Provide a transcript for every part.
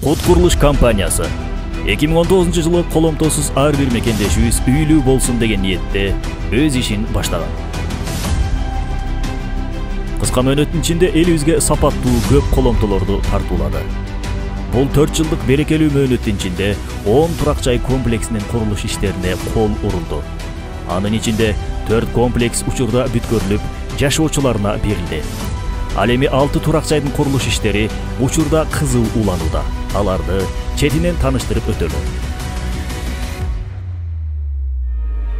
Код курулуш компаниясы 2019-жылы коломтосуз ар бир мекендешибиз үйлүү болсун деген ниетте өз ишин баштаган. Кыска мөөнөттүн ичинде элибизге сапаттуу көп коломтолорду тартуулады. Бул 4 жылдык берекелүү мөөнөттүн ичинде 10 турак жай комплексинин курулуш иштерине кол урулду. Анын ичинде 4 комплекс учурда бүткөрүлүп, жашоочуларына берилди. Ал эми 6 турак жайдын курулуш иштери учурда кызуу уланууда. Аларды четинен тааныштырып өтөлү.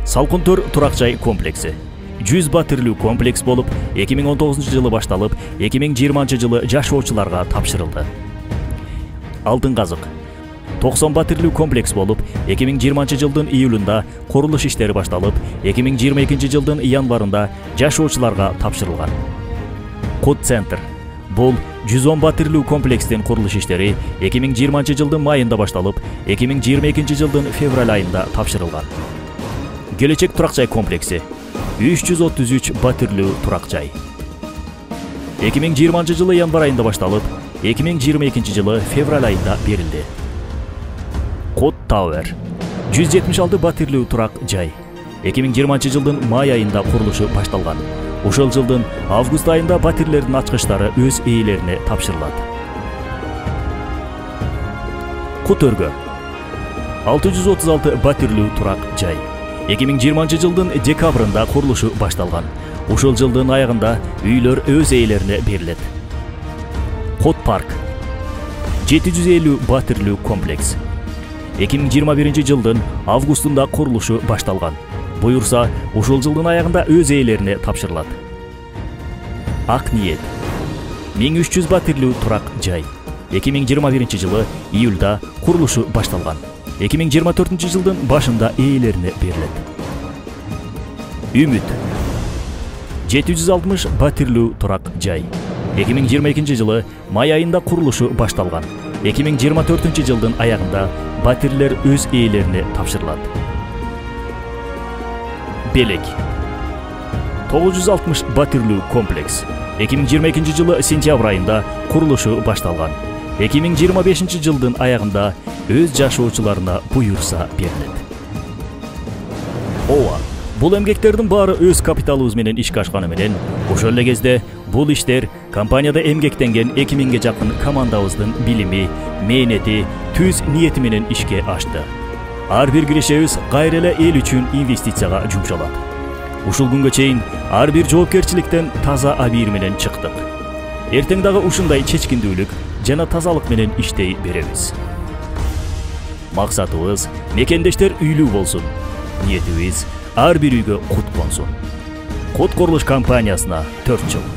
Салкын Төр турак жай комплекси 100 батирлүү комплекс болуп, 2019-жылы башталып, 2020-жылы жашоочуларга тапшырылды. Алтын Казык 90 батирлүү комплекс болуп, 2020-жылдын июлунда курулуш иштери башталып, 2022-жылдын январында жашоочуларга тапшырылган. Код Центр бул 110 батирлүү комплекстин курулуш иштери 2020-жылдын майында башталып, 2022-жылдын февраль айында тапшырылган. Келечек турак жай комплекси 333 батирлүү турак жай. 2020-жылы январ айында башталып, 2022-жылы февраль айында берилди. Код Тауэр 176 батирлүү турак жай. 2020-жылдын май айында курулушу башталган. Ушул жылдын август айында батирлердин ачкычтары өз ээлерине тапшырылат. Көтөргө 636 батирлүү турак жай. 2020-жылдын декабрында курулушу башталган. Ушул жылдын аягында үйлөр өз ээлерине берилет. Код Парк 750 батирлүү комплекс. 2021-жылдын августунда курулушу башталган. Буюрса, ушул жылдын аягында өз ээлерине тапшырылат. Ак Ниет 1300 батирлүү турак жай. 2021-жылы июлда курулушу башталган. 2024-жылдын башында ээлерине берилет. Үмүт 760 батирлүү турак жай. 2022-жылы май айында курулушу башталган. 2024-жылдын аягында батирлер өз ээлерине тапшырылат. Белек 960 батирлүү комплекс. 2022-жылы сентябрь айында курулушу башталган. 2025-жылдын аягында өз жашоочуларына буюрса берилет. Ооба, бул эмгектердин баары өз капиталыбыз менен ишке ашканы менен, ошол эле кезде бул иштер компанияда эмгектенген 2000ге жакын командабыздын билими, мээнети, түз ниети менен ишке ашты. Ар бир кирешебиз кайра эле эл үчүн инвестицияга жумшалат. Ушул күнгө чейин ар бир жоопкерчиликтен таза абийир менен чыктык. Эртең дагы ушундай чечкиндүүлүк жана тазалык менен иштей беребиз. Максатыбыз мекендештер үйлүү болсун. Ниетибиз ар бир үйгө кут консун. Код курулуш компаниясына 4 жыл.